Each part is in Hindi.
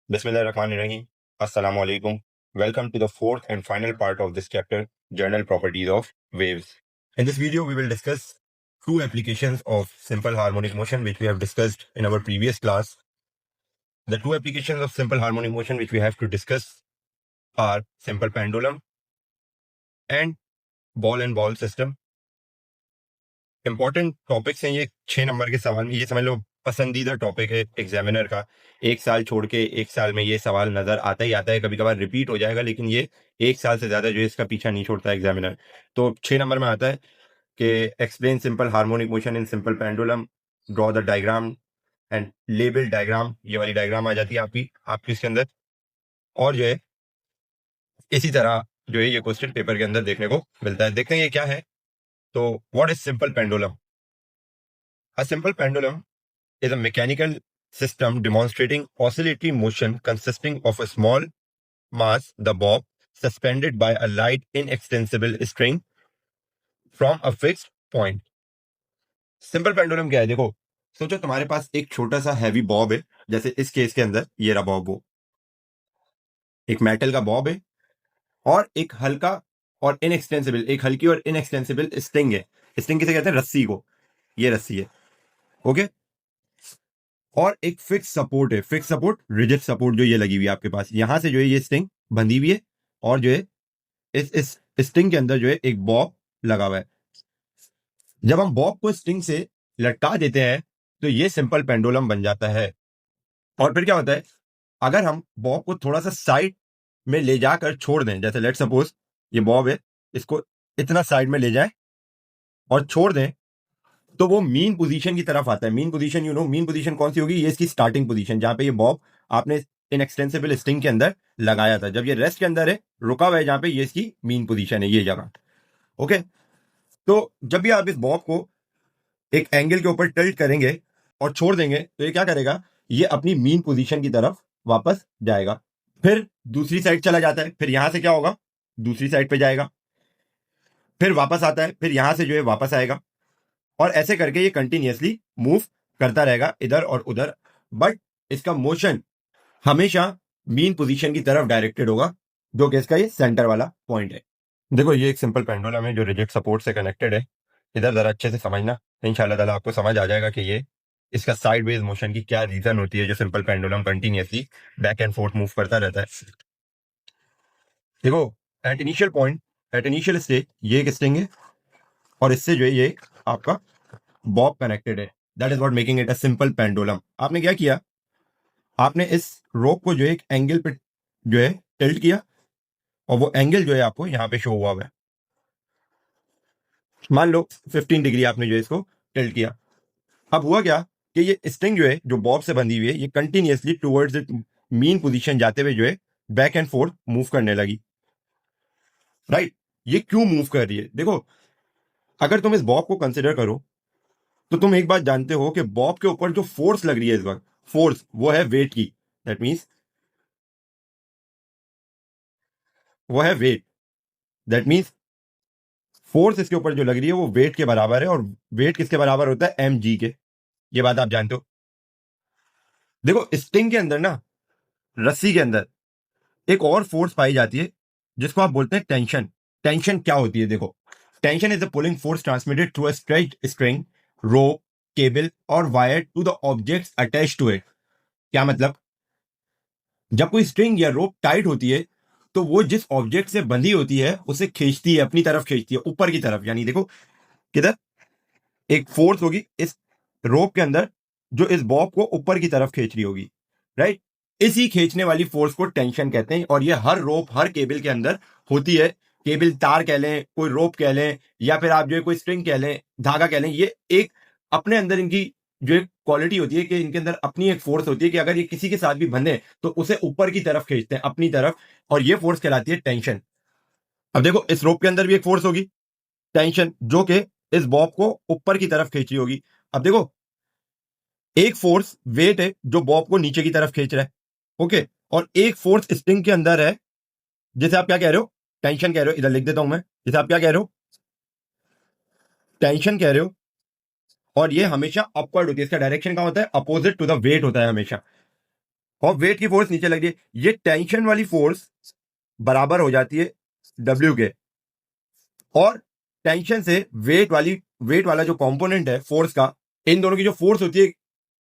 Bismillahirrahmanirrahim. Assalamu alaikum. Welcome to the fourth and final part of this chapter, General Properties of Waves. In this video, we will discuss two applications of simple harmonic motion, which we have discussed in our previous class. The two applications of simple harmonic motion which we have to discuss are simple pendulum and ball system. Important topics हैं ये 6 नंबर के सवाल में, ये समझ लो पसंदीदा टॉपिक है एग्जामिनर का। एक साल छोड़ के एक साल में ये सवाल नजर आता ही आता है, कभी कभार रिपीट हो जाएगा, लेकिन ये एक साल से ज्यादा जो है इसका पीछा नहीं छोड़ता एग्जामिनर। तो 6 नंबर में आता है कि explain simple harmonic motion in simple pendulum, draw the diagram and label diagram. ये वाली डायग्राम आ जाती है आपकी इसके अंदर, और जो है इसी तरह जो है ये क्वेश्चन पेपर के अंदर देखने को मिलता है। देखते हैं ये क्या है। तो what is simple pendulum? A simple pendulum is a mechanical system demonstrating oscillatory motion consisting of a small mass, the bob, suspended by a light inextensible string from a fixed point. Simple pendulum क्या है? देखो, सोचो तुम्हारे पास एक छोटा सा हैवी बॉब है, जैसे इस केस के अंदर ये रहा बॉब, वो एक मेटल का बॉब है, और एक हल्का और इनएक्सटेंसिबल, एक हल्की और इनएक्सटेंसिबल स्ट्रिंग है। स्ट्रिंग किसे कहते हैं? रस्सी को। ये रस्सी है, ओके। और एक फिक्स सपोर्ट है, फिक्स सपोर्ट, रिजिड सपोर्ट जो ये लगी हुई है आपके पास। यहां से जो है ये स्ट्रिंग बंधी हुई है, और जो है इस स्ट्रिंग के अंदर जो है एक बॉब लगा हुआ है। जब हम बॉब को स्ट्रिंग से लटका देते हैं तो ये सिंपल पेंडुलम बन जाता है। और फिर क्या होता है, अगर हम बॉब को थोड़ा सा साइड में ले जाकर छोड़ दें, जैसे लेट सपोज ये बॉब है, इसको इतना साइड में ले जाए और छोड़ दें, तो वो मीन पोजीशन की तरफ आता है। Mean position, you know mean position कौन सी होगी? ये इसकी स्टार्टिंग पोजीशन, जहां पे ये बॉब आपने इनएक्सटेंसिबल स्ट्रिंग के अंदर लगाया था। जब ये रेस्ट के अंदर है, रुका हुआ है, जहां पे ये इसकी मीन पोजीशन है, ये जगह, ओके। तो जब भी आप इस बॉब को एक एंगल के ऊपर टिल्ट करेंगे और छोड़ देंगे, तो ये क्या करेगा? ये अपनी मीन पोजीशन की तरफ वापस जाएगा। फिर दूसरी साइड चला जाता है, फिर यहां से क्या होगा? दूसरी साइड पे जाएगा, फिर वापस आता है, फिर यहां से जो है वापस आएगा, और ऐसे करके ये कंटिन्यूअसली मूव करता रहेगा इधर और उधर। बट इसका मोशन हमेशा मीन पोजीशन की तरफ डायरेक्टेड होगा, जो कि इसका ये सेंटर वाला पॉइंट है। देखो, ये एक सिंपल पेंडुलम है जो रिजिड सपोर्ट से कनेक्टेड है। इधर जरा अच्छे से समझना, इंशाल्लाह ताला आपको समझ आ जाएगा कि ये इसका साइडवेज मोशन की क्या रीजन होती है, जो simple pendulum continuously back and forth move करता रहता है। देखो, at initial point, at initial stage ये एक स्ट्रिंग है, और इससे जो है ये आपका बॉब कनेक्टेड है। That is what making it a simple pendulum. आपने क्या किया? आपने इस रोप को जो है एक एंगल पे जो है टिल्ट किया, और वो एंगल जो है आपको यहां पे शो हुआ है। मान लो 15 डिग्री आपने जो है इसको टिल्ट किया। अब हुआ क्या कि ये स्ट्रिंग जो है, जो बॉब से बंधी हुई है, ये continuously towards it mean position जाते हुए जो है बैक एंड फोर्थ मूव करने लगी, राइट। ये क्यों मूव कर रही है? देखो, अगर तुम इस बॉब को कंसिडर करो, तो तुम एक बात जानते हो कि बॉब के ऊपर जो फोर्स लग रही है इस वक्त, फोर्स वो है वेट की। दैट मीन्स वो है वेट। दैट मीन्स फोर्स इसके ऊपर जो लग रही है वो वेट के बराबर है, और वेट किसके बराबर होता है? एम जी के। ये बात आप जानते हो। देखो, स्ट्रिंग के अंदर ना, रस्सी के अंदर एक और फोर्स पाई जाती है, जिसको आप बोलते हैं टेंशन। टेंशन क्या होती है? देखो, tension is the pulling force transmitted through a stretched string, rope, cable और wire to the objects attached to it. क्या मतलब? जब कोई स्ट्रिंग या रोप टाइट होती है, तो वो जिस ऑब्जेक्ट से बंधी होती है उसे खींचती है, अपनी तरफ खींचती है, ऊपर की तरफ। यानी देखो, किधर एक फोर्स होगी इस रोप के अंदर, जो इस बॉब को ऊपर की तरफ खींच रही होगी, राइट। इसी खींचने वाली फोर्स को टेंशन कहते हैं, और ये हर रोप, हर केबल के अंदर होती है। केबल तार कह लें, कोई रोप कह लें, या फिर आप जो है कोई स्ट्रिंग कह लें, धागा कह लें, ये एक अपने अंदर इनकी जो एक क्वालिटी होती है कि इनके अंदर अपनी एक फोर्स होती है कि अगर ये किसी के साथ भी बंधे तो उसे ऊपर की तरफ खींचते हैं, अपनी तरफ, और ये फोर्स कहलाती है टेंशन। अब देखो, इस रोप के अंदर भी एक फोर्स होगी, टेंशन, जो कि इस बॉब को ऊपर की तरफ खींच रही होगी। अब देखो, एक फोर्स वेट है जो बॉब को नीचे की तरफ खींच रहा है, ओके, और एक फोर्स स्ट्रिंग के अंदर है, जैसे आप क्या कह रहे हो? टेंशन कह रहे हो। इधर लिख देता हूं मैं, जैसे आप क्या कह रहे हो? टेंशन कह रहे हो। और ये हमेशा अपवर्ड होती है, इसका डायरेक्शन क्या होता है? अपोजिट टू द वेट होता है हमेशा। और वेट की फोर्स नीचे लग रही है, ये टेंशन वाली फोर्स बराबर हो जाती है डब्ल्यू के, और टेंशन से वेट वाला जो कंपोनेंट है फोर्स का, इन दोनों की जो फोर्स होती है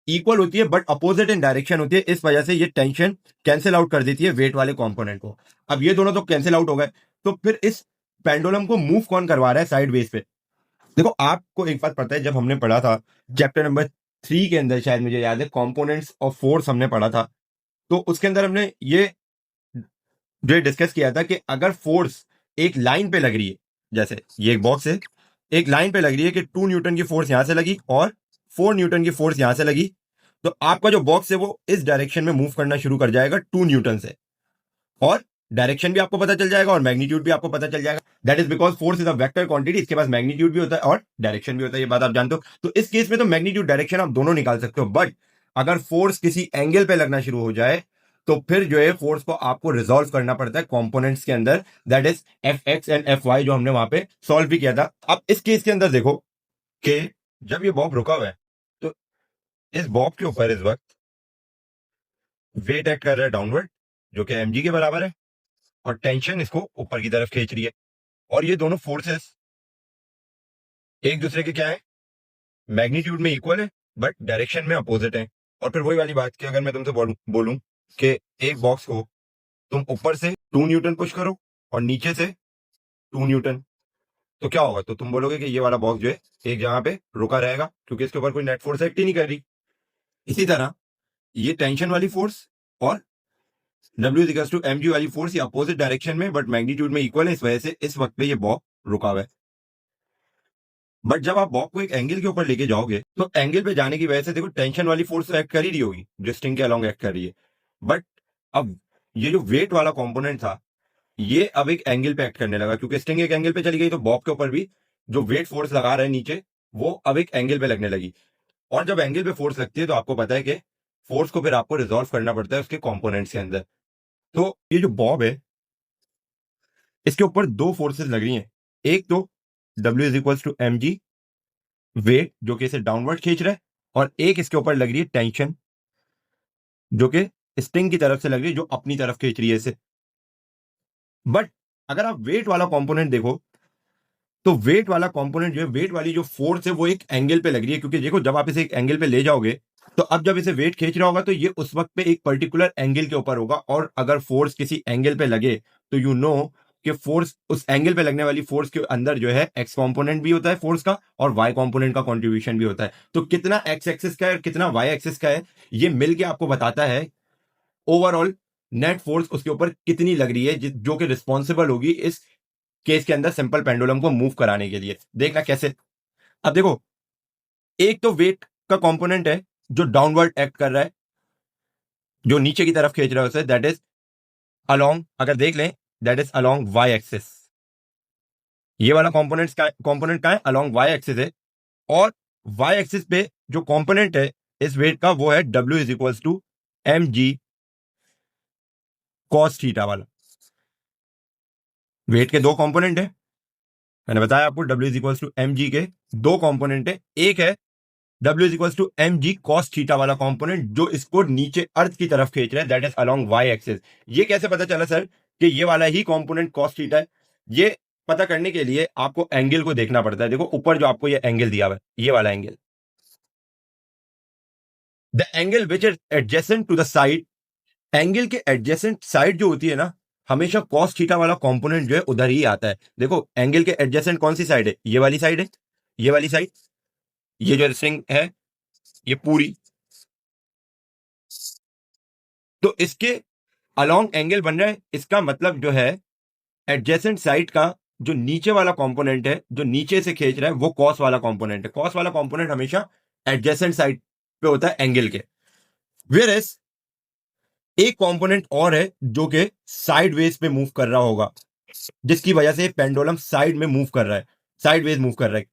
इक्वल होती है बट अपोजिट इन डायरेक्शन होती है। इस वजह से ये टेंशन कैंसिल आउट कर देती है वेट वाले कंपोनेंट को। अब ये दोनों तो कैंसिल आउट हो गए, तो फिर इस पेंडुलम को मूव कौन करवा रहा है साइड बेस पे? देखो आपको एक बात पता है, जब हमने पढ़ा था चैप्टर नंबर 3 के अंदर, शायद मुझे याद है, कंपोनेंट्स ऑफ फोर्स हमने पढ़ा था, तो उसके अंदर हमने ये जो डिस्कस किया था कि अगर फोर्स एक लाइन पे लग रही है, जैसे ये एक बॉक्स है, एक लाइन पे लग रही है कि 2 न्यूटन की फोर्स यहां से लगी और 4 न्यूटन की फोर्स यहां से लगी, तो आपका जो बॉक्स है वो इस डायरेक्शन में मूव करना शुरू कर जाएगा 2 न्यूटन से, और डायरेक्शन भी आपको पता चल जाएगा और मैग्नीट्यूड भी आपको पता चल जाएगा। That is because force is a vector quantity, इसके पास मैग्नीट्यूड भी होता है और डायरेक्शन भी होता है, ये बात आप जानते हो। तो इस केस में तो मैग्नीट्यूड डायरेक्शन आप दोनों निकाल सकते हो, बट अगर फोर्स किसी एंगल पे लगना शुरू हो जाए तो फिर जो है फोर्स को आपको रिजॉल्व करना पड़ता है कंपोनेंट्स के अंदर, that is F X and F Y, जो हमने वहां पे सॉल्व भी किया था। अब इस केस के अंदर देखो कि जब ये बॉब रुका हुआ है, तो इस बॉब के ऊपर इस वक्त वेट एक्ट कर रहा है डाउनवर्ड, जो कि mg के बराबर है, और टेंशन इसको ऊपर की तरफ खींच रही है, और ये दोनों फोर्सेस एक दूसरे के क्या है, मैग्नीट्यूड में इक्वल है बट डायरेक्शन में अपोजिट है। और फिर वही वाली बात कि अगर मैं तुमसे बोलूं कि एक बॉक्स को तुम ऊपर से 2 न्यूटन पुश करो और नीचे से 2 न्यूटन, तो क्या होगा? तो तुम बोलोगे कि ये वाला बॉक्स जो है एक जगह पे रुका रहेगा क्योंकि इसके ऊपर कोई नेट फोर्स एक्ट ही नहीं कर रही। इसी तरह ये टेंशन वाली फोर्स और W इक्वल्स टू mg वाली फोर्स ये अपोजिट डायरेक्शन में बट मैग्नीट्यूड में इक्वल है, इस वजह से इस वक्त पे ये बॉब रुका हुआ है। बट जब आप बॉब को एक एंगल के ऊपर लेके जाओगे तो एंगल पे जाने की वजह से देखो टेंशन वाली फोर्स तो एक्ट कर ही रही होगी, जो स्ट्रिंग के अलोंग एक्ट कर रही है, बट अब ये जो वेट वाला कंपोनेंट था ये अब एक एंगल पे एक्ट करने लगा, क्योंकि स्ट्रिंग एक एंगल पे चली गई तो बॉब के ऊपर भी जो वेट फोर्स लगा रहा है नीचे वो अब एक एंगल पे लगने लगी। और जब एंगल पे फोर्स लगती है तो आपको पता है कि फोर्स को फिर आपको रिजॉल्व करना पड़ता है उसके कंपोनेंट्स के अंदर। तो ये जो बॉब है इसके ऊपर दो फोर्सेस लग रही हैं, एक तो W is equal to mg weight जो कि इसे डाउनवर्ड खींच रहा है, और एक इसके ऊपर लग रही है टेंशन जो कि स्ट्रिंग की तरफ से लग रही है जो अपनी तरफ खींच रही है इसे। बट अगर आप वेट वाला कंपोनेंट देखो तो वेट वाला कंपोनेंट जो है, वेट वाली जो फोर्स है वो एक एंगल पे लग रही है, क्योंकि देखो जब आप इसे एक एंगल पे ले जाओगे तो अब जब इसे वेट खींच रहा होगा तो ये उस वक्त पे एक पर्टिकुलर एंगल के ऊपर होगा, और अगर फोर्स किसी एंगल पे लगे तो यू नो कि फोर्स उस एंगल पे लगने वाली फोर्स के अंदर जो है एक्स कंपोनेंट भी होता है फोर्स का और वाई कंपोनेंट का कंट्रीब्यूशन भी होता है। तो कितना एक्स एक्सिस का है और कितना वाई एक्सिस का है ये मिलके आपको बताता है ओवरऑल नेट फोर्स उसके ऊपर कितनी लग रही है, जो कि रिस्पॉन्सिबल होगी इस केस के अंदर सिंपल पेंडुलम को मूव कराने के लिए। देखना कैसे। अब देखो एक तो वेट का कंपोनेंट है जो डाउनवर्ड एक्ट कर रहा है, जो नीचे की तरफ खींच रहा है उसे, दैट इज अलोंग, अगर देख लें that is along Y axis. ये वाला कंपोनेंट का है अलोंग वाई एक्सिस है, और वाई एक्सिस पे जो कंपोनेंट है इस वेट का वो है W is equal to mg cos theta वाला। वेट के दो कंपोनेंट है, मैंने बताया आपको W is equal to mg के दो कंपोनेंट है, एक है W is equal to mg cos theta वाला कंपोनेंट जो इसको नीचे अर्थ की तरफ खींच रहा है, that is along Y axis. ये कैसे पता चला सर कि ये वाला ही कंपोनेंट cos थीटा है? ये पता करने के लिए आपको एंगल को देखना पड़ता है। देखो ऊपर जो आपको ये एंगल दिया हुआ है, ये वाला angle, the angle which is adjacent to the side, angle के एडजेसेंट साइड जो होती है ना, हमेशा cos थीटा वाला कंपोनेंट जो है उधर ही आता है। देखो एंगल के एडजेसेंट कौन सी साइड है? ये वाली साइड है, ये वाली साइड, ये जो स्ट्रिंग है ये पूरी, तो इसके अलोंग एंगल बन रहा है। इसका मतलब जो है एडजेसेंट साइड का जो नीचे वाला कंपोनेंट है जो नीचे से खींच रहा है वो कॉस वाला कंपोनेंट है। कॉस वाला कंपोनेंट हमेशा एडजेसेंट साइड पे होता है एंगल के। वेयर एज एक कंपोनेंट और है जो कि साइड वेज पे मूव कर रहा होगा, जिसकी वजह से पेंडुलम साइड में मूव कर रहा है, साइड वेज मूव कर रहा है,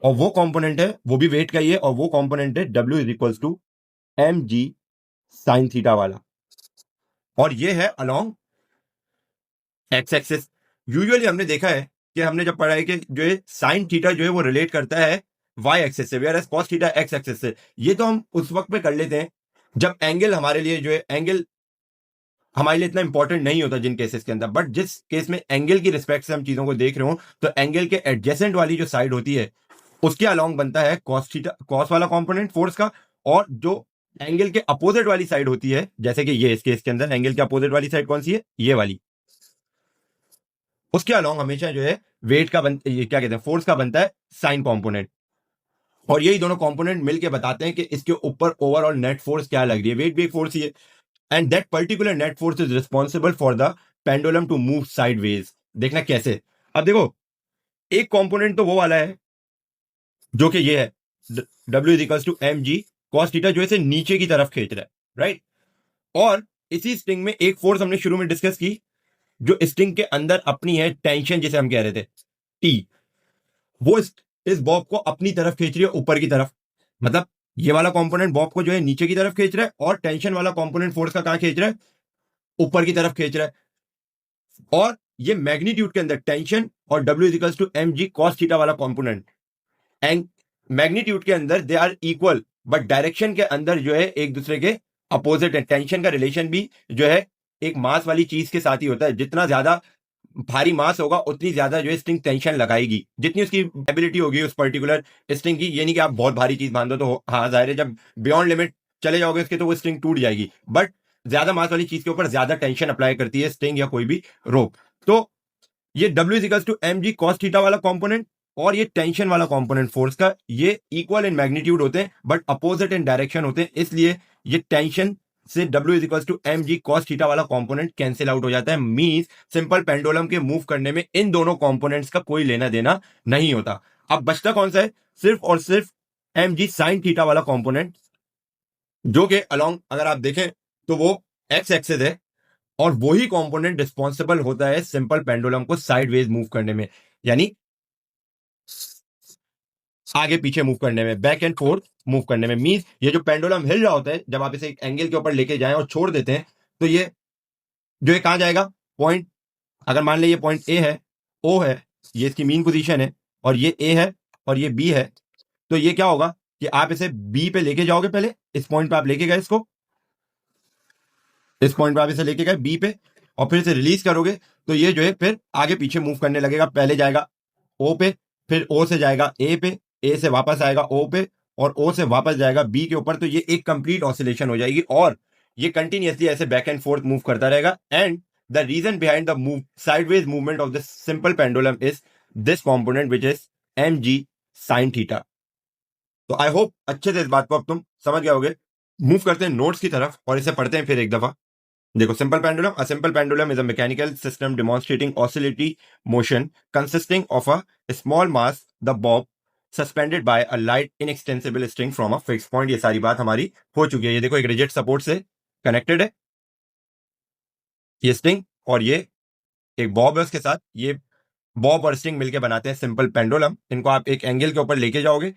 और वो कंपोनेंट है वो भी वेट का ही है, और वो कंपोनेंट है W is equal to mg sine theta वाला, और ये है अलोंग एक्स एक्सिस। यूजुअली हमने देखा है कि हमने जब पढ़ा है कि जो है साइन थीटा जो है वो रिलेट करता है वाई एक्सिस से, whereas cos theta X axis से। ये तो हम उस वक्त पे कर लेते हैं जब एंगल हमारे लिए जो है एंगल हमारे लिए इतना इंपॉर्टेंट नहीं होता जिन केसेस के अंदर, बट जिस केस में एंगल की रिस्पेक्ट से हम चीजों को देख रहे हो तो एंगल के एडजेसेंट वाली जो साइड होती है उसके अलोंग बनता है कॉस थीटा, कॉस वाला कंपोनेंट फोर्स का। और जो एंगल के अपोजिट वाली साइड होती है, जैसे कि ये इस केस के अंदर एंगल के अपोजिट वाली साइड कौन सी है, ये वाली, उसके अलोंग हमेशा जो है वेट का ये क्या कहते हैं, फोर्स का बनता है साइन कंपोनेंट। और यही दोनों कंपोनेंट मिलके बताते हैं कि इसके ऊपर ओवरऑल नेट फोर्स क्या लग रही है। वेट भी एक फोर्स ही है, and that particular net force is responsible for the pendulum to move sideways. देखना कैसे, अब देखो एक कंपोनेंट तो वो वाला है जो कि ये है W is equals to M G cos theta, जो इसे नीचे की तरफ खींच रहा है, राइट। और इसी स्ट्रिंग में एक फोर्स हमने शुरू में डिस्कस की जो स्ट्रिंग के अंदर अपनी है टेंशन, जिसे हम कह रहे थे टी, वो इस बॉब को अपनी तरफ खींच रही है ऊपर की तरफ। मतलब ये वाला कंपोनेंट बॉब को जो है नीचे की तरफ खींच रहा है और टेंशन वाला कंपोनेंट फोर्स का कहां खींच रहा है, ऊपर की तरफ खींच रहा है। और ये मैग्नीट्यूड के अंदर टेंशन और W equals to M G cos theta वाला कंपोनेंट एंड मैग्नीट्यूड के अंदर they are equal, but direction के अंदर जो है एक दूसरे के अपोजिट है। टेंशन का रिलेशन भी जो है एक मास वाली चीज के साथ ही होता है, जितना ज्यादा भारी मास होगा उतनी ज्यादा जो है स्ट्रिंग टेंशन लगाएगी, जितनी उसकी एबिलिटी होगी उस पर्टिकुलर स्ट्रिंग की। ये नहीं कि आप बहुत भारी चीज बांध दो तो हाँ जाहिर है जब बियॉन्ड लिमिट चले जाओगे उसके तो वो स्ट्रिंग टूट जाएगी, बट ज्यादा मास वाली चीज के ऊपर ज्यादा टेंशन अप्लाई करती है स्ट्रिंग या कोई भी रोप। तो ये W equals to M G cos theta वाला कंपोनेंट और ये टेंशन वाला कंपोनेंट फोर्स का, ये इक्वल इन मैग्नीट्यूड होते हैं बट अपोजिट इन डायरेक्शन होते हैं। इसलिए ये टेंशन से W is equals to M G cos theta वाला कंपोनेंट कैंसिल आउट हो जाता है। मींस सिंपल पेंडुलम के मूव करने में इन दोनों कंपोनेंट्स का कोई लेना देना नहीं होता। अब बचता कौन सा है, सिर्फ और सिर्फ एम जी साइन थीटा वाला कंपोनेंट, जो कि अलोंग अगर आप देखें तो वो एक्स एक्सिस है और वही कंपोनेंट रिस्पॉन्सिबल होता है सिंपल पेंडुलम को साइडवेज मूव करने में, यानी आगे पीछे मूव करने में, बैक एंड फोर्थ मूव करने में। मींस ये जो पेंडुलम हिल रहा होता है जब आप इसे एक एंगल के ऊपर लेके जाएं और छोड़ देते हैं तो ये जो है कहां जाएगा, पॉइंट, अगर मान ले ये पॉइंट ए है, ओ है, ये इसकी मीन पोजीशन है और ये ए है और ये बी है, तो ये क्या होगा कि आप इसे बी पे लेके जाओगे, पहले इस पॉइंट पे आप लेके गए इसको, इस पॉइंट पे आप इसे लेके गए बी पे और फिर इसे रिलीज करोगे तो ये जो है फिर आगे पीछे मूव करने लगेगा। पहले जाएगा ओ पे, फिर ओ से जाएगा ए पे, ए से वापस आएगा ओ पे और ओ से वापस जाएगा बी के ऊपर। तो ये एक कंप्लीट ऑसिलेशन हो जाएगी और ये कंटिन्यूअसली ऐसे बैक एंड फोर्थ मूव करता रहेगा। And the reason behind the move sideways movement of this simple pendulum is this component which is M ji sine theta. तो आई होप अच्छे से इस बात को अब तुम समझ गए होगे। मूव करते हैं नोट्स की तरफ और इसे पढ़ते हैं फिर एक दफा। देखो simple pendulum, a simple pendulum is a mechanical system demonstrating oscillatory motion consisting of a small mass the Bob suspended bye a light inextensible string from a fix point. ये सारी बात हमारी हो चुकी है। ये देखो एक रिजिड सपोर्ट से कनेक्टेड है ये स्ट्रिंग और ये एक बॉब है उसके साथ। ये बॉब और स्ट्रिंग मिलकर बनाते हैं सिंपल पेंडुलम। इनको आप एक एंगल के ऊपर लेके जाओगे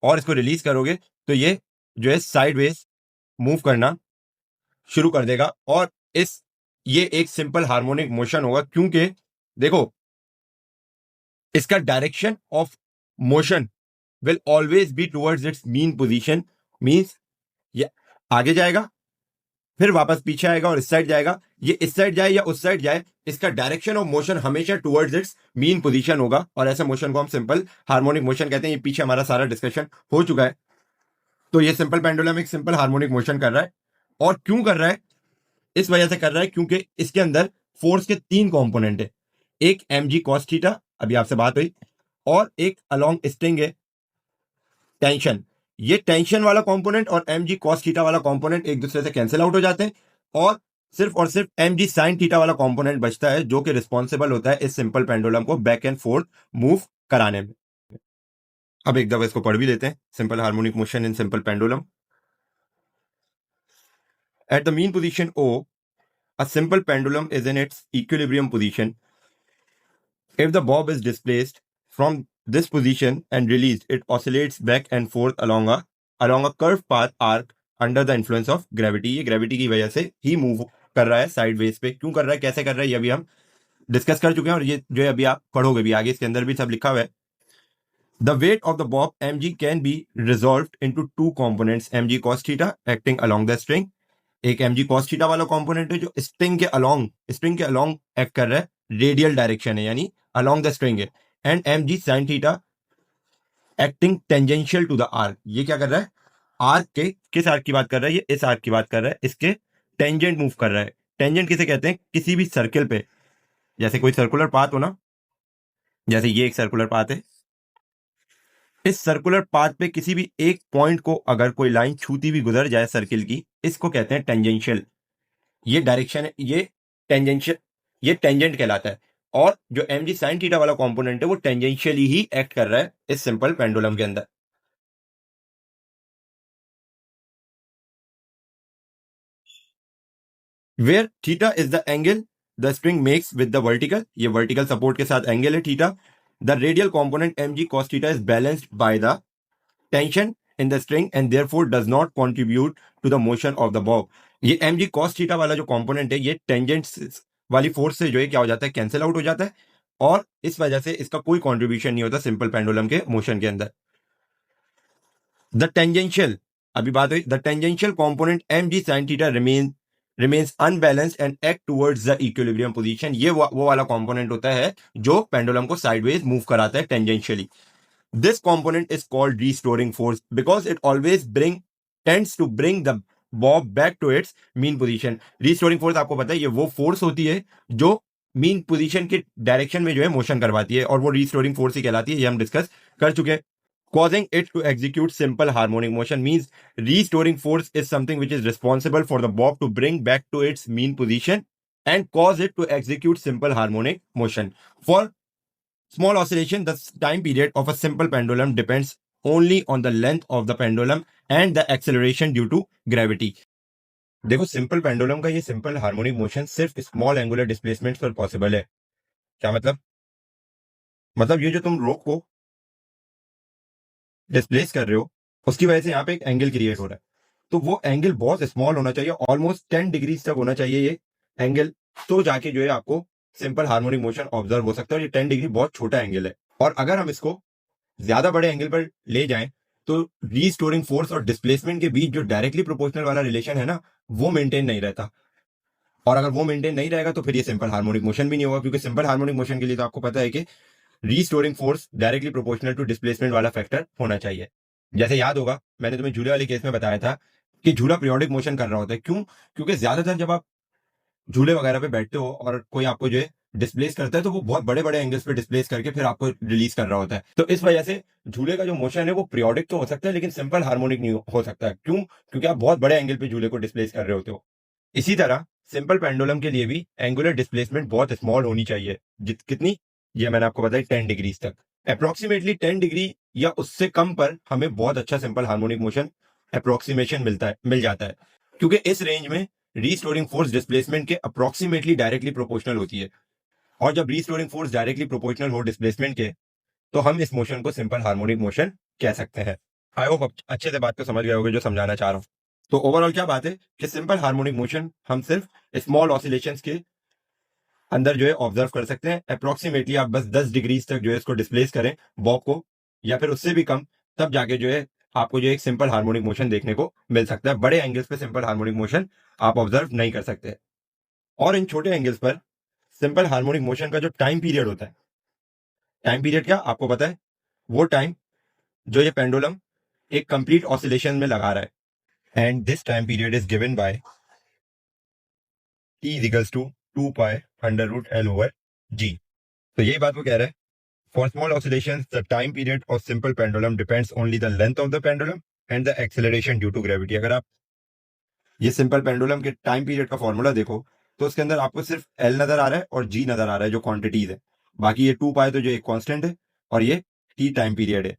और इसको रिलीज करोगे तो ये जो है साइडवेज मूव करना शुरू कर देगा और इस ये एक सिंपल हार्मोनिक मोशन होगा, क्योंकि देखो इसका direction of motion will always be towards its mean position. Means ये आगे जाएगा फिर वापस पीछे आएगा और इस साइड जाएगा। ये इस साइड जाए या उस साइड जाए, इसका डायरेक्शन ऑफ मोशन हमेशा टुवर्ड्स इट्स मीन पोजीशन होगा और ऐसे मोशन को हम सिंपल हार्मोनिक मोशन कहते हैं। ये पीछे हमारा सारा डिस्कशन हो चुका है। तो ये सिंपल पेंडुलम एक सिंपल हार्मोनिक मोशन कर रहा है और क्यों कर रहा है, इस वजह से कर रहा है क्योंकि इसके अंदर फोर्स के तीन कंपोनेंट है। एक एम जी कॉस थीटा, अभी आपसे बात हुई, और एक अलोंग स्ट्रिंग है टेंशन। ये टेंशन वाला कंपोनेंट और एम जी कॉस थीटा वाला कंपोनेंट एक दूसरे से कैंसिल आउट हो जाते हैं और सिर्फ एम जी साइन थीटा वाला कंपोनेंट बचता है जो कि रिस्पॉन्सिबल होता है इस सिंपल पेंडुलम को बैक एंड फोर्थ मूव कराने में। अब एक दफा इसको पढ़ भी लेते हैं। Simple harmonic motion in simple pendulum. At the mean position O, a simple pendulum is in its equilibrium position. If the bob is displaced from this position and released, it oscillates back and forth along a curved path arc under the influence of gravity. ये gravity की वजह से ही मूव कर रहा है साइडवेज पे। क्यों कर रहा है, कैसे कर रहा है, ये अभी हम डिस्कस कर चुके हैं और ये जो है अभी आप पढ़ोगे भी आगे, इसके अंदर भी सब लिखा हुआ है। The weight of the Bob mg can be resolved into two components mg cos theta acting along the string. एक mg cos थीटा वाला कंपोनेंट है जो स्ट्रिंग के अलोंग एक्ट कर रहा है, रेडियल डायरेक्शन है यानी अलोंग द स्ट्रिंग है। And mg sin theta acting tangential to the arc, ये क्या कर रहा है, आर्क के किस आर्क की बात कर रहा है, ये इस आर्क की बात कर रहा है, इसके टेंजेंट मूव कर रहा है। टेंजेंट किसे कहते हैं, किसी भी सर्कल पे, जैसे कोई सर्कुलर पाथ हो ना, जैसे ये एक सर्कुलर पाथ है, इस सर्कुलर पाथ पे किसी भी एक पॉइंट को अगर कोई लाइन छूती हुई गुजर जाए सर्किल की, इसको कहते हैं टेंजेंशियल। ये डायरेक्शन है, ये टेंजेंशियल, ये टेंजेंट कहलाता है। और जो mg sin थीटा वाला कंपोनेंट है वो टेंजेंशियली ही एक्ट कर रहा है इस सिंपल पेंडुलम के अंदर। Where theta is the angle the spring makes with the vertical, ये वर्टिकल सपोर्ट के साथ एंगल है theta. The radial component mg cos theta is balanced by the tension in the string and therefore does not contribute to the motion of the bob. ये mg cos थीटा वाला जो कंपोनेंट है ये टेंजेंट वाली फोर्स से जो है क्या हो जाता है, कैंसिल आउट हो जाता है, और इस वजह से इसका कोई कंट्रीब्यूशन नहीं होता सिंपल पेंडुलम के मोशन के अंदर। द टेंजेंशियल, अभी बात हुई, the tangential component mg sin theta remains unbalanced and act towards the equilibrium position। ये वो वाला कंपोनेंट होता है जो पेंडुलम को साइडवेज मूव कराता है tangentially. This component is called restoring force because it always tends to bring the bob back to its mean position। Restoring force आपको पता है ये वो फोर्स होती है जो मीन पोजीशन के डायरेक्शन में जो है मोशन करवाती है, और वो रिस्टोरिंग फोर्स ही कहलाती है, ये हम डिस्कस कर चुके हैं। Causing it to execute simple harmonic motion means restoring force is something which is responsible for the bob to bring back to its mean position and cause it to execute simple harmonic motion। For small oscillation, the time period of a simple pendulum depends only on the length of the pendulum and the acceleration due to gravity। देखो सिंपल पेंडुलम का ये सिंपल हार्मोनिक मोशन सिर्फ स्मॉल एंगुलर डिस्प्लेसमेंट पर पॉसिबल है। क्या मतलब ये जो तुम रोक को डिस्प्लेस कर रहे हो उसकी वजह से यहाँ पे एक एंगल क्रिएट हो रहा है, तो वो एंगल बहुत स्मॉल होना चाहिए, ऑलमोस्ट 10 डिग्री तक होना चाहिए ये एंगल, तो जाके जो है आपको सिंपल हार्मोनिक मोशन ऑब्जर्व हो सकता है। और ये 10 डिग्री बहुत छोटा एंगल है, और अगर हम इसको ज्यादा बड़े एंगल पर ले जाएं तो रीस्टोरिंग फोर्स और डिस्प्लेसमेंट के बीच जो डायरेक्टली प्रोपोर्शनल वाला रिलेशन है ना, वो मेंटेन नहीं रहता। और अगर वो मेंटेन नहीं रहेगा तो फिर ये सिंपल हार्मोनिक मोशन भी नहीं होगा, क्योंकि सिंपल हार्मोनिक मोशन के लिए तो आपको पता है कि restoring force directly proportional to displacement वाला फैक्टर होना चाहिए। जैसे याद होगा मैंने तुम्हें झूले वाले केस में बताया था कि झूला पीरियोडिक मोशन कर रहा होता है, क्यों, क्योंकि ज्यादातर जब आप झूले वगैरह पे बैठते हो और कोई आपको जो है डिस्प्लेस करता है तो वो बहुत बड़े बड़े एंगल्स पे डिस्प्लेस करके फिर आपको रिलीज कर रहा होता है। तो इस वजह से झूले का जो मोशन है वो पीरियोडिक तो हो सकता है लेकिन सिंपल हार्मोनिक नहीं हो सकता है। क्यों, क्योंकि आप बहुत बड़े एंगल पे झूले को डिस्प्लेस कर रहे होते हो। इसी तरह सिंपल पेंडुलम के लिए भी एंगुलर डिस्प्लेसमेंट बहुत स्मॉल होनी चाहिए। कितनी, ये मैंने आपको बताया 10 डिग्री तक, अप्रोक्सीमेटली 10 डिग्री या उससे कम पर हमें बहुत अच्छा सिंपल हार्मोनिक मोशन अप्रोक्सीमेशन मिल जाता है, क्योंकि इस रेंज में रीस्टोरिंग फोर्स डिस्प्लेसमेंट के अप्रोक्सीमेटली डायरेक्टली प्रोपोर्शनल होती है। और जब रीस्टोरिंग फोर्स डायरेक्टली प्रोपोर्शनल हो डिस्प्लेसमेंट के, तो हम इस मोशन को सिंपल हार्मोनिक मोशन कह सकते हैं। आई होप अच्छे से बात को समझ गए होगे जो समझाना चाह रहा हूं। तो ओवरऑल क्या बात है कि सिंपल हार्मोनिक मोशन हम सिर्फ स्मॉल ऑसिलेशंस के अंदर जो है ऑब्जर्व कर सकते हैं। अप्रोक्सीमेटली आप बस 10 डिग्री तक जो है इसको डिस्प्लेस करें बॉब को, या फिर उससे भी कम, तब जाके जो है आपको जो एक सिंपल हार्मोनिक मोशन देखने को मिल सकता है। बड़े एंगल्स पे सिंपल हार्मोनिक मोशन आप ऑब्जर्व नहीं कर सकते। और इन छोटे एंगल्स पर सिंपल हार्मोनिक मोशन का जो टाइम पीरियड होता है, टाइम पीरियड क्या आपको पता है, वो टाइम जो ये पेंडुलम एक कंप्लीट ऑसिलेशन में लगा रहा है, and this time period is given bye t is equals to 2 pi under root L over G। तो यही बात वो कह रहा है, for small oscillations the time period of simple pendulum depends only the length of the pendulum and the acceleration due to gravity। अगर आप ये सिंपल पेंडुलम के टाइम पीरियड का फॉर्मूला देखो तो उसके अंदर आपको सिर्फ L नजर आ रहा है और G नजर आ रहा है जो क्वांटिटीज है, बाकी ये 2 पाई तो जो एक कांस्टेंट है और ये T टाइम पीरियड है।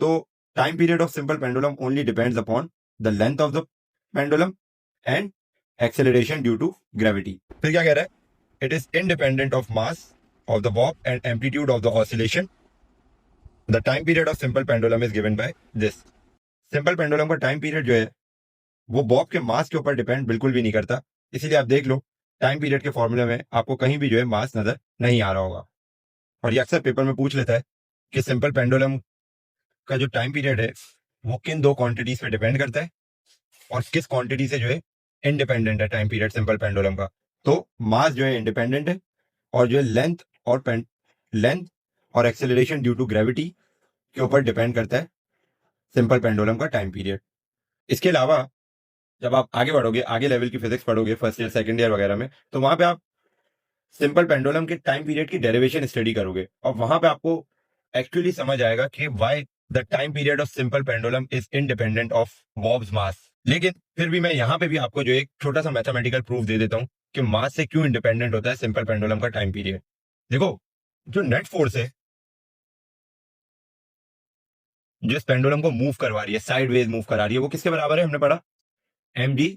तो time period of simple pendulum only depends upon the length of the pendulum and acceleration due to gravity. फिर क्या कह रहा है, it is independent of mass of the bob and amplitude of the oscillation. The time period of simple pendulum is given by this. Simple pendulum का टाइम पीरियड जो है वो बॉब के मास के ऊपर डिपेंड बिल्कुल भी नहीं करता, इसीलिए आप देख लो टाइम पीरियड के फॉर्मूले में आपको कहीं भी जो है मास नजर नहीं आ रहा होगा। और ये अक्सर पेपर में पूछ लेता है कि सिंपल पेंडुलम का जो टाइम पीरियड है वो किन दो क्वांटिटीज पे डिपेंड करता है और किस क्वांटिटी से जो है इंडिपेंडेंट है टाइम पीरियड सिंपल पेंडुलम का। तो मास जो है इंडिपेंडेंट है और जो है लेंथ और एक्सेलरेशन ड्यू टू ग्रेविटी के ऊपर डिपेंड करता है सिंपल पेंडुलम का टाइम पीरियड। इसके अलावा जब आप आगे बढ़ोगे, आगे लेवल की फिजिक्स पढ़ोगे फर्स्ट ईयर सेकंड ईयर वगैरह में, तो वहां पे आप सिंपल पेंडुलम के टाइम पीरियड की डेरिवेशन स्टडी करोगे और वहां पे आपको एक्चुअली समझ आएगा कि why the time period of simple pendulum is independent of bob's mass. लेकिन फिर भी मैं यहां पे भी आपको जो एक छोटा सा मैथमेटिकल प्रूफ दे देता हूं कि मास से क्यों इंडिपेंडेंट होता है सिंपल पेंडुलम का टाइम पीरियड। देखो, जो नेट फोर्स है जो इस पेंडुलम को मूव करवा रही है, साइड वेज मूव करा रही है, वो किसके बराबर है? हमने पढ़ा एम जी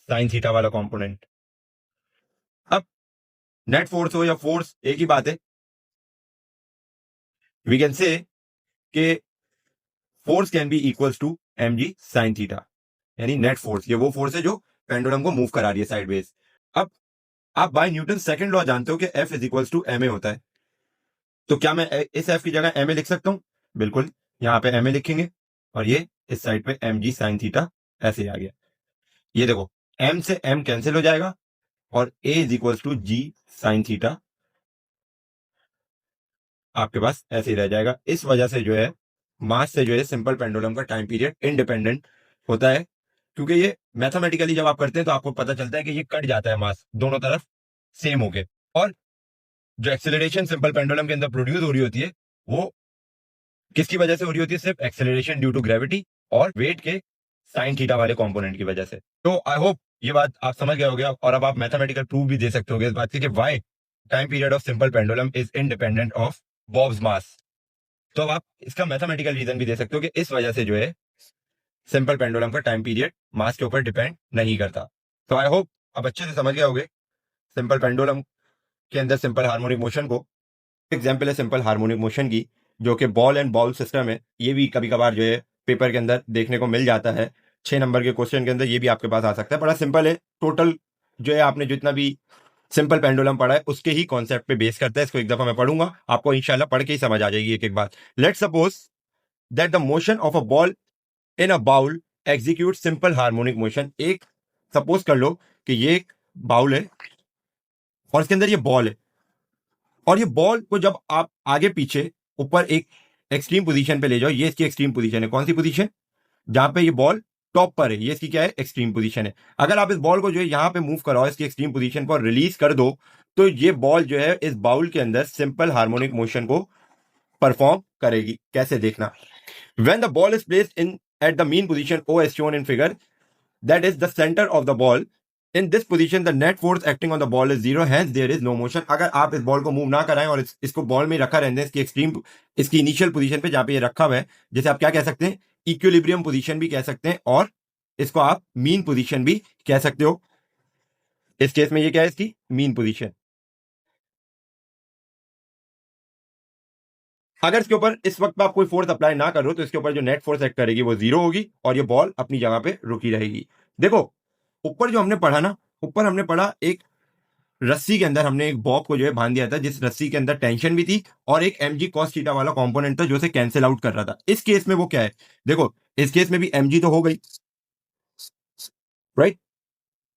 साइन थीटा वाला कॉम्पोनेंट। अब नेट फोर्स हो या फोर्स एक ही बात है। वी कैन से कि force can be equals to M ji sine theta, यानी नेट फोर्स ये वो फोर्स है जो पेंडुलम को मूव करा रही है साइडवेज। अब आप बाय न्यूटन सेकंड लॉ जानते हो कि F is equals to M A होता है, तो क्या मैं इस एफ की जगह एम ए लिख सकता हूं? बिल्कुल, यहां पे एम ए लिखेंगे और ये इस साइड पे एम जी साइन थीटा ऐसे आ गया। ये देखो, एम से एम कैंसिल हो जाएगा और a is equals to g sine theta आपके पास ऐसे ही रह जाएगा। इस वजह से जो है मास से जो है सिंपल पेंडुलम का टाइम पीरियड इंडिपेंडेंट होता है, क्योंकि ये मैथमेटिकली जब आप करते हैं तो आपको पता चलता है कि ये कट जाता है मास दोनों तरफ सेम हो गए। और जो एक्सेलरेशन सिंपल पेंडुलम के अंदर प्रोड्यूस हो रही होती है वो किसकी वजह से हो रही होती है? सिर्फ एक्सेलरेशन ड्यू टू ग्रेविटी और वेट के साइन थीटा वाले कंपोनेंट की वजह से। तो आई होप ये बात आप समझ गए होगे और अब आप मैथमेटिकल प्रूफ भी दे सकते होगे इस बात की कि why time period of simple pendulum is independent of bob's mass. तो अब आप इसका मैथमेटिकल रीजन भी दे सकते हो कि इस वजह से जो है सिंपल पेंडुलम का टाइम पीरियड मास के ऊपर डिपेंड नहीं करता। तो आई होप आप अच्छे से समझ गए होगे सिंपल पेंडुलम के अंदर सिंपल हार्मोनिक मोशन को। एग्जाम्पल है सिंपल हार्मोनिक मोशन की, जो कि बॉल एंड बाउल सिस्टम है। ये भी कभी कभार जो है पेपर के अंदर देखने को मिल जाता है, 6 नंबर के क्वेश्चन के अंदर ये भी आपके पास आ सकता है। बड़ा सिंपल है, टोटल जो है आपने जितना भी सिंपल पेंडुलम पढ़ा है उसके ही कॉन्सेप्ट पे बेस करता है। इसको एक दफा मैं पढ़ूंगा, आपको इंशाल्लाह पढ़ के ही समझ आ जाएगी एक एक बात। Let's suppose that the motion of a ball in a bowl execute simple harmonic motion. एक सपोज कर लो कि ये एक बाउल है और इसके अंदर ये बॉल है, और ये बॉल को जब आप आगे पीछे ऊपर एक एक्सट्रीम पोजीशन पे ले जाओ, ये इसकी एक्सट्रीम पोजीशन है। कौन सी पोजीशन? जहां पे ये बॉल टॉप पर है, ये इसकी क्या है? एक्सट्रीम पोजीशन है। अगर आप इस बॉल को जो है यहां पे मूव कराओ इसकी एक्सट्रीम पोजीशन पर, रिलीज कर दो, तो ये बॉल जो है इस बाउल के अंदर सिंपल हार्मोनिक मोशन को परफॉर्म करेगी। कैसे? देखना, when the ball is placed in at the mean position O as shown in figure, that is the center of the ball. In this position the net force acting on the ball is zero, hence there is no motion. अगर आप इस बॉल को मूव ना कराएं और इसको बॉल में रखा रहने इसकी एक्सट्रीम इसकी इनिशियल पोजीशन पे जहां पे ये रखा हुआ है, जैसे आप क्या कह सकते हैं? इक्विलिब्रियम पोजीशन भी कह सकते हैं और इसको आप मीन पोजीशन भी कह सकते हो। इस केस में ये क्या है? इसकी मीन पोजीशन। अगर इसके ऊपर इस वक्त आप कोई फोर्स अप्लाई ना करो तो इसके ऊपर जो नेट फोर्स एक्ट करेगी वो जीरो होगी और ये बॉल अपनी जगह पे रुकी रहेगी। देखो, ऊपर जो हमने पढ़ा ना, ऊपर हमने पढ़ा एक रस्सी के अंदर हमने एक बॉब को जो है बांध दिया था, जिस रस्सी के अंदर टेंशन भी थी और एक mg cos थीटा वाला कंपोनेंट था जो से कैंसिल आउट कर रहा था। इस केस में वो क्या है? देखो, इस केस में भी mg तो हो गई, राइट?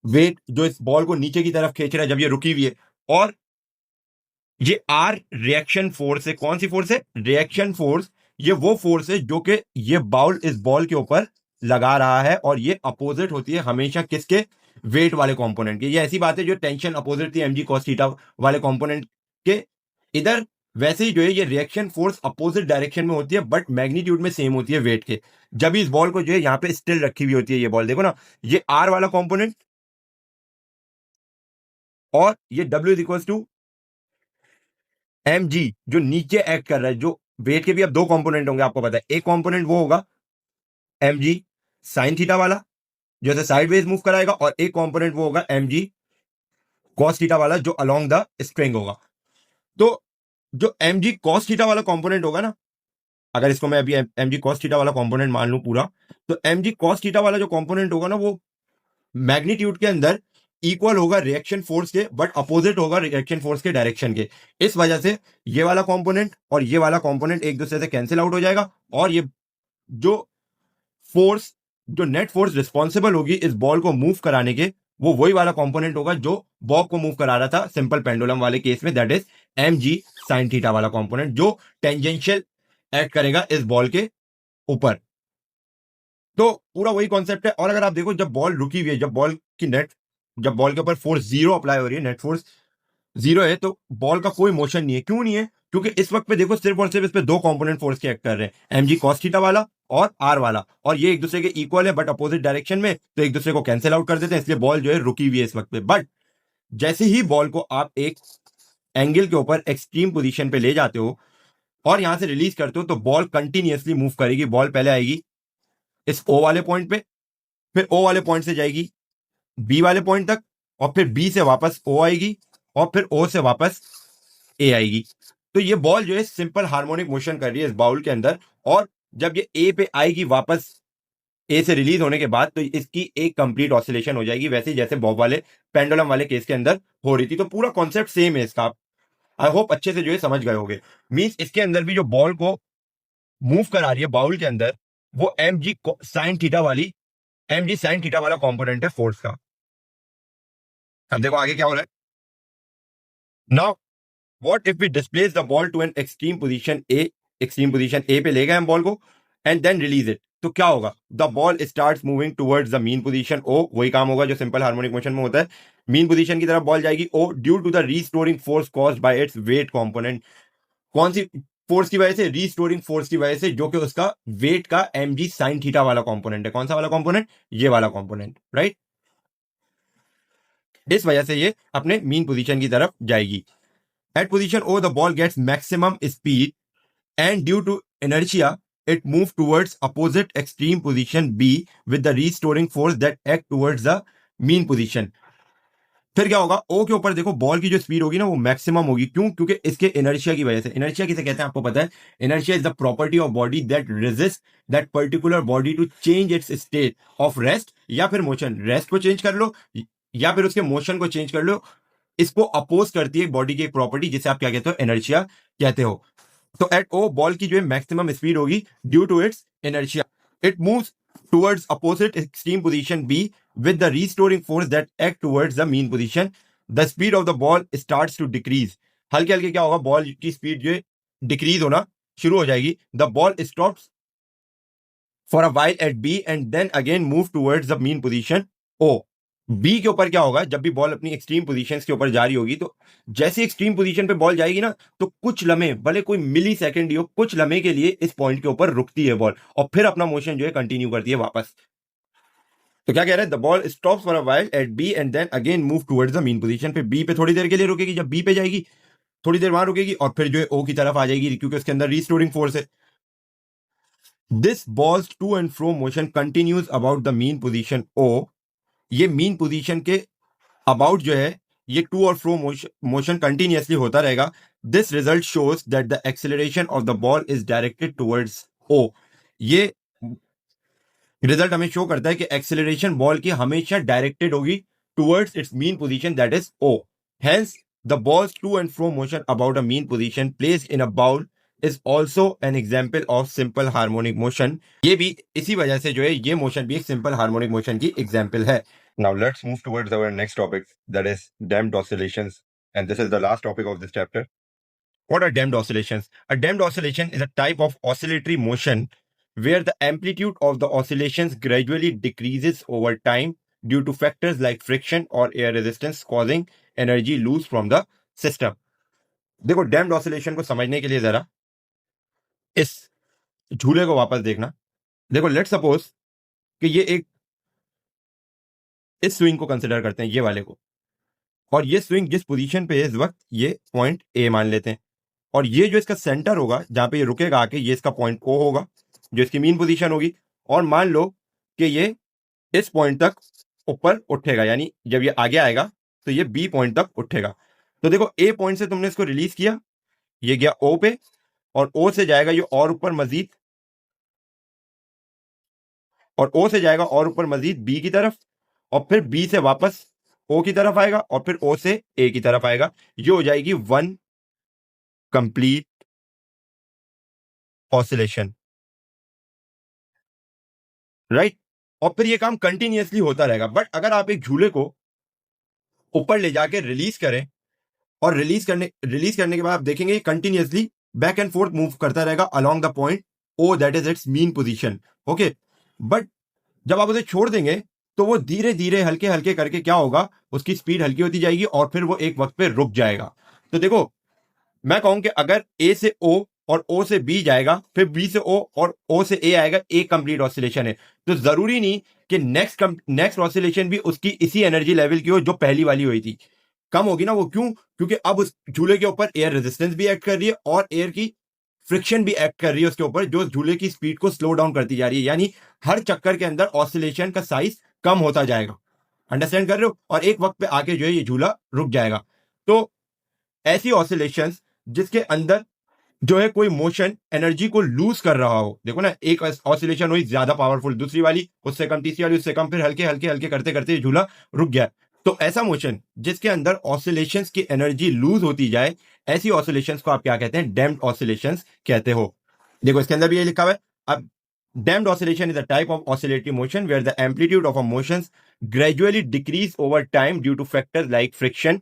वेट जो इस बॉल को नीचे की तरफ खींच रहा है जब ये रुकी हुई है, और ये आर रिएक्शन फोर्स है। कौन सी फोर्स है? Reaction force. ये वो फोर्स है जो कि ये बाउल इस बॉल के ऊपर लगा रहा है और ये अपोजिट होती है हमेशा किसके? वेट वाले कंपोनेंट की। ये ऐसी बात है जो टेंशन अपोजिट थी mg cos थीटा वाले कंपोनेंट के, इधर वैसे ही जो है ये रिएक्शन फोर्स अपोजिट डायरेक्शन में होती है बट मैग्नीट्यूड में सेम होती है वेट के। जब इस बॉल को जो है यहाँ पे स्टिल रखी हुई होती है ये बॉल, देखो ना, ये आर वाला कंपोनेंट और ये W is equal to M G जो नीचे एक्ट कर रहा है। जो वेट के भी अब दो कंपोनेंट होंगे आपको पता है, एक कंपोनेंट वो होगा एम जी साइन थीटा वाला जैसे साइडवेज मूव कराएगा, और एक कंपोनेंट वो होगा एम जी कॉस थीटा वाला जो अलोंग द स्ट्रिंग होगा। तो जो एम जी कॉस थीटा वाला कंपोनेंट होगा ना, अगर इसको मैं अभी एम जी कॉस थीटा वाला कंपोनेंट मान लूं पूरा, तो एम जी कॉस थीटा वाला जो कंपोनेंट होगा ना वो मैग्नीट्यूड के अंदर इक्वल होगा रिएक्शन फोर्स के, बट अपोजिट होगा रिएक्शन फोर्स के डायरेक्शन के। इस वजह से ये वाला कंपोनेंट और ये वाला कंपोनेंट एक दूसरे से कैंसिल आउट हो जाएगा, और ये जो फोर्स, जो नेट फोर्स रिस्पॉन्सिबल होगी इस बॉल को मूव कराने के, वो वही वाला कंपोनेंट होगा जो बॉब को मूव करा रहा था सिंपल पेंडुलम वाले केस में, that is M ji sine theta वाला कंपोनेंट, जो टेंजेंशियल एक्ट करेगा इस बॉल के ऊपर। तो पूरा वही कॉन्सेप्ट है। और अगर आप देखो, जब बॉल रुकी हुई है, जब बॉल के ऊपर फोर्स जीरो अप्लाई हो रही है, नेट फोर्स जीरो है, तो बॉल का कोई मोशन नहीं है। क्यों नहीं है? क्योंकि इस वक्त पे देखो सिर्फ और सिर्फ इस पे दो कंपोनेंट फोर्स के एक्ट कर रहे हैं, एमजी कॉस थीटा वाला और आर वाला, और ये एक दूसरे के इक्वल है बट अपोजिट डायरेक्शन में, तो एक दूसरे को कैंसिल आउट कर देते हैं, इसलिए बॉल जो है रुकी हुई है इस वक्त पे। बट जैसे ही बॉल को आप एक एंगल के ऊपर एक्सट्रीम पोजीशन पे ले जाते हो और यहां से रिलीज करते हो, तो बॉल कंटिन्यूअसली मूव करेगी। बॉल पहले आएगी इस ओ वाले पॉइंट पे, फिर ओ वाले पॉइंट से जाएगी बी वाले पॉइंट तक, और फिर बी से वापस ओ आएगी, और फिर ओ से वापस ए आएगी। तो ये बॉल जो है सिंपल हार्मोनिक मोशन कर रही है इस बाउल के अंदर, और जब ये ए पे आएगी वापस ए से रिलीज होने के बाद, तो इसकी एक कंप्लीट ऑसिलेशन हो जाएगी, वैसे ही जैसे बॉब वाले पेंडुलम वाले केस के अंदर हो रही थी। तो पूरा कॉन्सेप्ट सेम है इसका, आई होप अच्छे से जो है समझ गए होगे। मींस इसके अंदर भी जो बॉल को मूव करा रही है बाउल के अंदर, वो एम जी साइन थीटा वाला कॉम्पोनेंट है फोर्स का। अब देखो आगे क्या हो रहा है। Now what if we displace the ball to an extreme position A, extreme position A पे ले गए हम बॉल को, एंड देन रिलीज इट, तो क्या होगा? The ball starts moving towards the mean position O, वही काम होगा जो सिंपल हार्मोनिक मोशन में होता है। मीन पोजीशन की तरफ बॉल जाएगी O, due to the restoring force caused by its weight component. कौन सी फोर्स की वजह से? रीस्टोरिंग फोर्स की वजह से, जो कि उसका वेट का एम जी साइन थीटा वाला कंपोनेंट है। कौन सा वाला कंपोनेंट? ये वाला कंपोनेंट, राइट। इस वजह से ये अपने मीन पोजीशन की तरफ जाएगी। At position O the ball gets maximum speed, and due to inertia it moves towards opposite extreme position B with the restoring force that act towards the mean position। फिर क्या होगा? ओ के ऊपर देखो बॉल की जो स्पीड होगी ना, वो मैक्सिमम होगी। क्यों? क्योंकि इसके इनर्शिया की वजह से। इनर्शिया किसे कहते हैं आपको पता है? Inertia is the property of body that resist that particular body to change its state of rest या फिर मोशन। रेस्ट को चेंज कर लो या फिर उसके मोशन को चेंज कर लो, इसको अपोज करती है बॉडी की एक प्रॉपर्टी, जिसे आप क्या कहते हो? इनर्शिया कहते हो। तो एट ओ बॉल की जो है मैक्सिमम स्पीड होगी due to its inertia. It moves towards opposite extreme position B with the restoring force that act towards the mean position. The speed of the ball starts to decrease. हल्के हल्के क्या होगा? बॉल की स्पीड जो है डिक्रीज होना शुरू हो जाएगी। The ball stops for a while at B and then again move towards the mean position O. B के ऊपर क्या होगा? जब भी बॉल अपनी एक्सट्रीम पोजीशंस के ऊपर जा रही होगी, तो जैसे एक्सट्रीम पोजीशन पे बॉल जाएगी ना, तो कुछ लम्हे, भले कोई मिली सेकेंड ही हो, कुछ लम्हे के लिए इस पॉइंट के ऊपर रुकती है बॉल, और फिर अपना मोशन जो है कंटिन्यू करती है वापस। तो क्या कह रहे हैं? The ball stops for a while at B and then again move towards the mean position. पे बी पे थोड़ी देर के लिए रुकेगी, जब बी पे जाएगी थोड़ी देर वहां रुकेगी, और फिर जो है ओ की तरफ आ जाएगी, क्योंकि उसके अंदर रिस्टोरिंग फोर्स है। This ball's to and fro motion continues about the mean position O. ये मीन पोजीशन के अबाउट जो है, ये टू और फ्रो मोशन कंटिन्यूअसली होता रहेगा। This result shows that the acceleration of the ball is directed towards O. ये रिजल्ट हमें शो करता है कि एक्सेलरेशन बॉल की हमेशा डायरेक्टेड होगी towards its mean position, that is O. Hence the ball's to and fro motion about a mean position placed in a bowl is also an example of simple harmonic motion. ये भी इसी वजह से जो है, ये मोशन भी एक सिंपल हार्मोनिक मोशन की एग्जाम्पल है। Now let's move towards our next topic, that is damped oscillations, and this is the last topic of this chapter. What are damped oscillations? A damped oscillation is a type of oscillatory motion where the amplitude of the oscillations gradually decreases over time due to factors like friction or air resistance causing energy loss from the system. देखो damped oscillation को समझने के लिए जरा इस झूले को वापस देखना। देखो लेट्स सपोज कि ये एक, इस स्विंग को कंसिडर करते हैं, ये वाले को, और ये स्विंग जिस पोजीशन पे है इस वक्त, ये पॉइंट ए मान लेते हैं, और ये जो इसका सेंटर होगा जहां पे ये रुकेगा आके, ये इसका पॉइंट ओ होगा जो इसकी मीन पोजीशन होगी। और मान लो कि ये इस पॉइंट तक ऊपर उठेगा, यानी जब ये आगे आएगा तो ये बी पॉइंट तक उठेगा। तो देखो ए पॉइंट से तुमने इसको रिलीज किया, ये गया ओ पे, और ओ से जाएगा ये और ऊपर मजीद, और ओ से जाएगा और ऊपर मजीद बी की तरफ, और फिर बी से वापस ओ की तरफ आएगा और फिर ओ से ए की तरफ आएगा। ये हो जाएगी वन कंप्लीट ऑसिलेशन, राइट। और फिर ये काम कंटिन्यूअसली होता रहेगा। बट अगर आप एक झूले को ऊपर ले जाके रिलीज करें और रिलीज करने के बाद आप देखेंगे continuously back and forth move करता रहेगा along the point O, that is its mean position. Okay, but जब आप उसे छोड़ देंगे तो वो धीरे धीरे हल्के हल्के करके क्या होगा, उसकी स्पीड हल्की होती जाएगी और फिर वो एक वक्त पे रुक जाएगा। तो देखो, मैं कहूं कि अगर ए से ओ और ओ से बी जाएगा, फिर बी से ओ और ओ से ए आएगा, एक कंप्लीट ऑसिलेशन है। तो जरूरी नहीं कि नेक्स्ट ऑसिलेशन भी उसकी इसी एनर्जी लेवल की हो जो पहली वाली हुई थी। कम होगी ना वो, क्यों? क्योंकि अब उस झूले के ऊपर एयर रेजिस्टेंस भी एक्ट कर रही है और एयर की फ्रिक्शन भी एक्ट कर रही है उसके ऊपर, जो झूले की स्पीड को स्लो डाउन करती जा रही है। यानी हर चक्कर के अंदर ऑसिलेशन का साइज कम होता जाएगा। अंडरस्टैंड कर रहे हो? और एक वक्त पे आके जो है ये झूला रुक जाएगा। तो ऐसी ऑसिलेशंस जिसके अंदर जो है कोई मोशन एनर्जी को लूज कर रहा हो, देखो ना, एक ऑसिलेशन हुई ज्यादा पावरफुल, दूसरी वाली उससे कम, तीसरी वाली उससे कम, फिर हल्के हल्के हल्के करते करते ये झूला रुक गया। तो ऐसा मोशन जिसके अंदर ऑसिलेशंस की एनर्जी लूज होती जाए, ऐसी ऑसिलेशंस को आप क्या कहते हैं? डैम्प्ड ऑसिलेशंस कहते हो। देखो इसके अंदर भी ये लिखा हुआ है। अब damped oscillation is a type of oscillatory motion where the amplitude of a motion gradually decrease over time due to factors like friction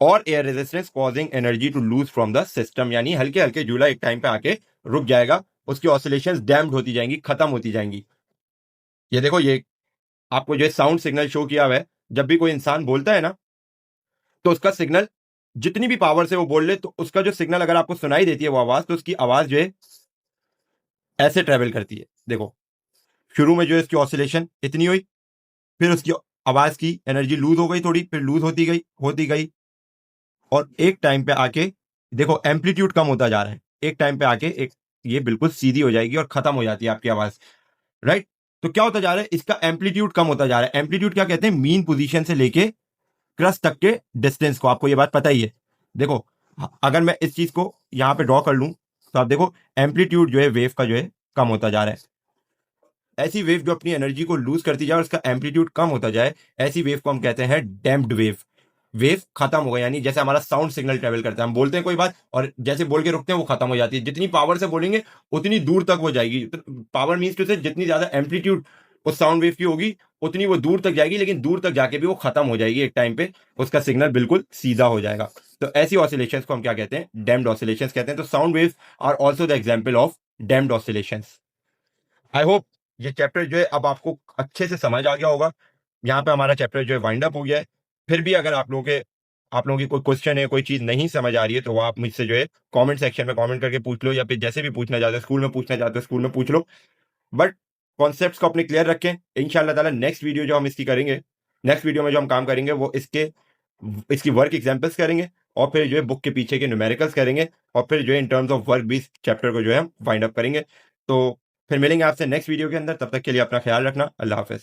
और air resistance causing energy to lose from the system. यानी हल्के हल्के झूला एक टाइम पे आके रुक जाएगा, उसकी ऑसिलेशंस डैम्प्ड होती जाएंगी, खत्म होती जाएंगी। ये देखो, ये आपको जो साउंड सिग्नल शो किया हुआ है, जब भी कोई इंसान बोलता है ना, तो उसका सिग्नल जितनी भी पावर से वो बोल ले, तो उसका जो सिग्नल अगर आपको सुनाई देती है वो आवाज, तो उसकी आवाज जो है ऐसे ट्रेवल करती है। देखो, शुरू में जो है इसकी ऑसिलेशन इतनी हुई, फिर उसकी आवाज की एनर्जी लूज हो गई थोड़ी, फिर लूज होती गई और एक टाइम पे आके देखो एम्पलीट्यूड कम होता जा रहा है। एक टाइम पे आके एक ये बिल्कुल सीधी हो जाएगी और खत्म हो जाती है आपकी आवाज, राइट। तो क्या होता जा रहा है? इसका एम्पलीट्यूड कम होता जा रहा है। एम्पलीट्यूड क्या कहते हैं? मीन पोजीशन से लेके क्रस्ट तक के डिस्टेंस को, आपको ये बात पता ही है। देखो, अगर मैं इस चीज को यहां पे ड्रॉ कर लूं, तो आप देखो एम्पलीट्यूड जो है वेव का जो है कम होता जा रहा है। ऐसी वेव जो अपनी एनर्जी को लूज करती जाए और उसका एम्पलीट्यूड कम होता जाए, ऐसी वेव को हम कहते हैं डैम्प्ड वेव। वेव खत्म हो गया, यानी जैसे हमारा साउंड सिग्नल ट्रेवल करता है, हम बोलते हैं कोई बात और जैसे बोल के रुकते हैं वो खत्म हो जाती है। जितनी पावर से बोलेंगे उतनी दूर तक वो जाएगी। पावर मीन्स टू से जितनी ज्यादा एम्पलीट्यूड उस साउंड वेव की होगी उतनी वो दूर तक जाएगी, लेकिन दूर तक जाके भी वो खत्म हो जाएगी। एक टाइम पे उसका सिग्नल बिल्कुल सीधा हो जाएगा। तो ऐसी ऑसिलेशंस को हम क्या कहते हैं? डैम्प्ड ऑसिलेशंस कहते हैं। तो sound waves are also the example of damped oscillations. I hope ये चैप्टर जो है अब आपको अच्छे से समझ आ गया होगा। यहाँ पे हमारा चैप्टर जो है वाइंड अप हो गया है। फिर भी अगर आप लोगों की कोई क्वेश्चन है, कोई चीज नहीं समझ आ रही है, तो वो आप मुझसे जो है कमेंट सेक्शन में कमेंट करके पूछ लो, या फिर जैसे भी पूछना चाहते हो, स्कूल में पूछना चाहते हो स्कूल में पूछ लो। बट कॉन्सेप्ट्स को अपने क्लियर रखें। इंशाल्लाह ताला नेक्स्ट वीडियो जो हम इसकी करेंगे, नेक्स्ट वीडियो में जो हम काम करेंगे वो इसकी वर्क एग्जाम्पल्स करेंगे और फिर जो है बुक के पीछे के न्यूमेरिकल्स करेंगे और फिर जो है in terms of work based chapter को जो है हम वाइंड अप करेंगे। तो फिर मिलेंगे आपसे नेक्स्ट वीडियो के अंदर। तब तक के लिए अपना ख्याल रखना। अल्लाह हाफिज।